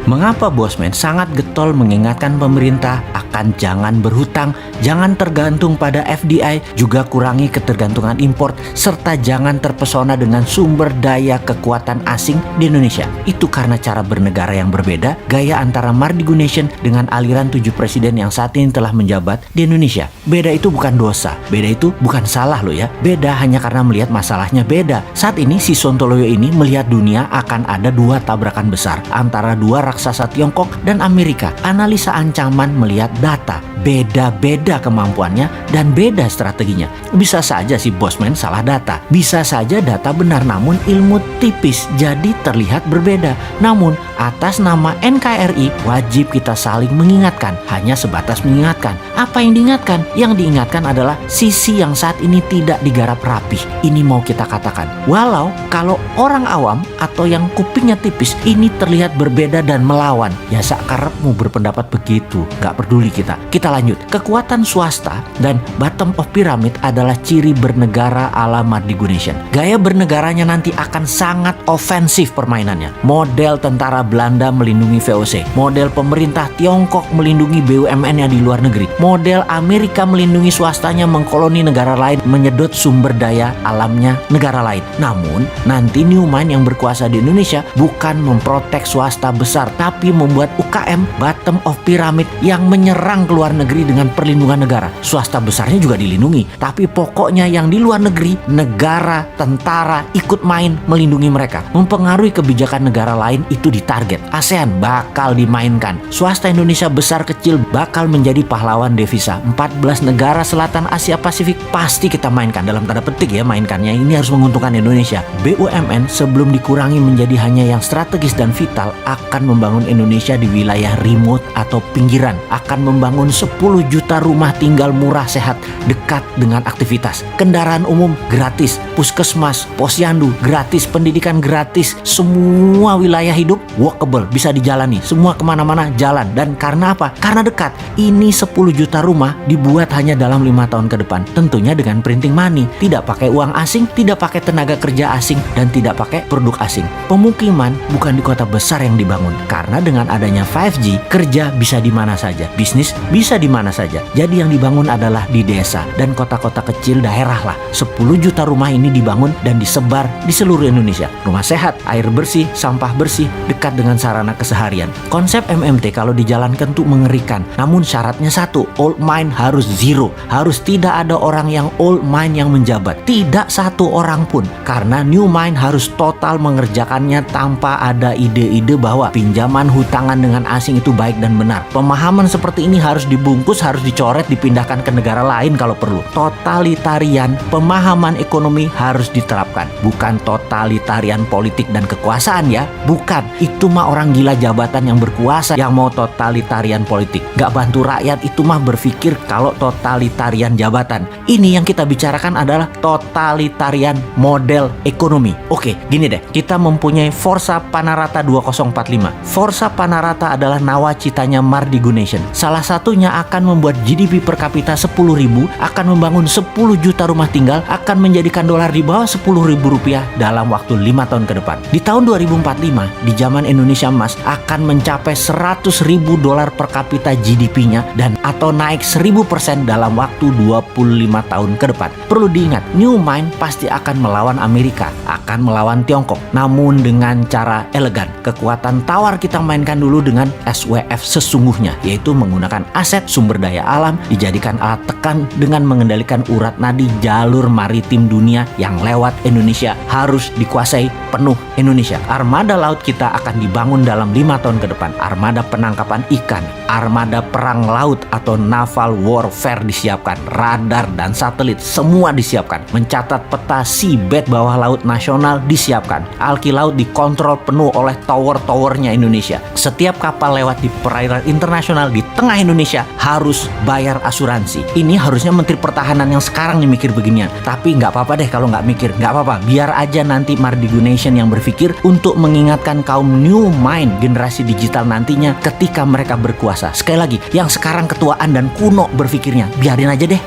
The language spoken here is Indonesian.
Mengapa Bosman sangat getol mengingatkan pemerintah akan jangan berhutang, jangan tergantung pada FDI, juga kurangi ketergantungan impor, serta jangan terpesona dengan sumber daya kekuatan asing di Indonesia? Itu karena cara bernegara yang berbeda, gaya antara Mardigu Nation dengan aliran 7 presiden yang saat ini telah menjabat di Indonesia. Beda itu bukan dosa, beda itu bukan salah loh ya. Beda hanya karena melihat masalahnya beda. Saat ini si Sontoloyo ini melihat dunia akan ada 2 tabrakan besar antara 2 raksasa Tiongkok dan Amerika. Analisa ancaman melihat data. Beda-beda kemampuannya dan beda strateginya. Bisa saja si Bosman salah data. Bisa saja data benar namun ilmu tipis jadi terlihat berbeda. Namun atas nama NKRI wajib kita saling mengingatkan. Hanya sebatas mengingatkan. Apa yang diingatkan? Yang diingatkan adalah sisi yang saat ini tidak digarap rapih. Ini mau kita katakan. Walau kalau orang awam atau yang kupingnya tipis ini terlihat berbeda dan melawan. Ya sakarepmu berpendapat begitu. Gak peduli kita. Kita lanjut. Kekuatan swasta dan bottom of pyramid adalah ciri bernegara ala Mardigu Nation. Gaya bernegaranya nanti akan sangat ofensif permainannya. Model tentara Belanda melindungi VOC. Model pemerintah Tiongkok melindungi BUMN-nya di luar negeri. Model Amerika melindungi swastanya mengkoloni negara lain, menyedot sumber daya alamnya negara lain. Namun, nanti Newmind yang berkuasa di Indonesia bukan memprotek swasta besar, tapi membuat UKM bottom of pyramid yang menyerang ke luar negeri dengan perlindungan negara. Swasta besarnya juga dilindungi, tapi pokoknya yang di luar negeri, negara, tentara ikut main melindungi mereka. Mempengaruhi kebijakan negara lain itu ditarget. ASEAN bakal dimainkan. Swasta Indonesia besar kecil bakal menjadi pahlawan devisa. 14 negara selatan Asia Pasifik pasti kita mainkan, dalam tanda petik ya mainkannya. Ini harus menguntungkan Indonesia. BUMN sebelum dikurangi menjadi hanya yang strategis dan vital akan membangun Indonesia di wilayah remote atau pinggiran. Akan membangun 10 juta rumah tinggal murah sehat dekat dengan aktivitas. Kendaraan umum gratis, puskesmas, posyandu gratis, pendidikan gratis. Semua wilayah hidup walkable, bisa dijalani. Semua kemana-mana jalan. Dan karena apa? Karena dekat. Ini 10 juta rumah dibuat hanya dalam 5 tahun ke depan. Tentunya dengan printing money. Tidak pakai uang asing, tidak pakai tenaga kerja asing, dan tidak pakai produk asing. Pemukiman bukan di kota besar yang dibangun. Karena dengan adanya 5G, kerja bisa di mana saja. Bisnis bisa di mana saja. Jadi yang dibangun adalah di desa dan kota-kota kecil daerah lah. 10 juta rumah ini dibangun dan disebar di seluruh Indonesia. Rumah sehat, air bersih, sampah bersih, dekat dengan sarana keseharian. Konsep MMT kalau dijalankan tuh mengerikan. Namun syaratnya satu, old mind harus zero. Harus tidak ada orang yang old mind yang menjabat. Tidak satu orang pun. Karena new mind harus total mengerjakannya tanpa ada ide-ide bahwa pinjaman hutangan dengan asing itu baik dan benar. Pemahaman seperti ini harus dibungkus, harus dicoret, dipindahkan ke negara lain kalau perlu. Totalitarian pemahaman ekonomi harus diterapkan. Bukan totalitarian politik dan kekuasaan ya. Bukan. Itu mah orang gila jabatan yang berkuasa yang mau totalitarian politik. Gak bantu rakyat itu mah berpikir kalau totalitarian jabatan. Ini yang kita bicarakan adalah totalitarian model ekonomi. Oke, gini deh. Kita mempunyai Forza Panarata 2045. Forza Panarata adalah nawacitanya Mardigu Nation. Salah satunya akan membuat GDP per kapita 10.000, akan membangun 10 juta rumah tinggal, akan menjadikan dolar di bawah 10.000 rupiah dalam waktu 5 tahun ke depan. Di tahun 2045, di zaman Indonesia emas, akan mencapai 100.000 dolar per kapita GDP-nya dan atau naik 1000% dalam waktu 25 tahun ke depan. Perlu diingat, New Mind pasti akan melawan Amerika, akan melawan Tiongkok, namun dengan cara elegan. Kekuatan tawar kita mainkan dulu dengan SWF sesungguhnya, yaitu menggunakan aset sumber daya alam, dijadikan alat tekan dengan mengendalikan urat nadi jalur maritim dunia yang lewat Indonesia harus dikuasai penuh Indonesia. Armada laut kita akan dibangun dalam 5 tahun ke depan. Armada penangkapan ikan, armada perang laut atau naval warfare disiapkan, radar dan satelit semua disiapkan. Mencatat peta seabed bawah laut nasional disiapkan. Alki laut dikontrol penuh oleh tower-towernya Indonesia. Setiap kapal lewat di perairan internasional di tengah Indonesia harus bayar asuransi. Ini harusnya Menteri Pertahanan yang sekarang nih mikir beginian. Tapi nggak apa-apa deh kalau nggak mikir, nggak apa-apa. Biar aja nanti Mardigu Nation yang berpikir untuk mengingatkan kaum new mind generasi digital nantinya ketika mereka berkuasa. Sekali lagi, yang sekarang ketuaan dan kuno berpikirnya, biarin aja deh.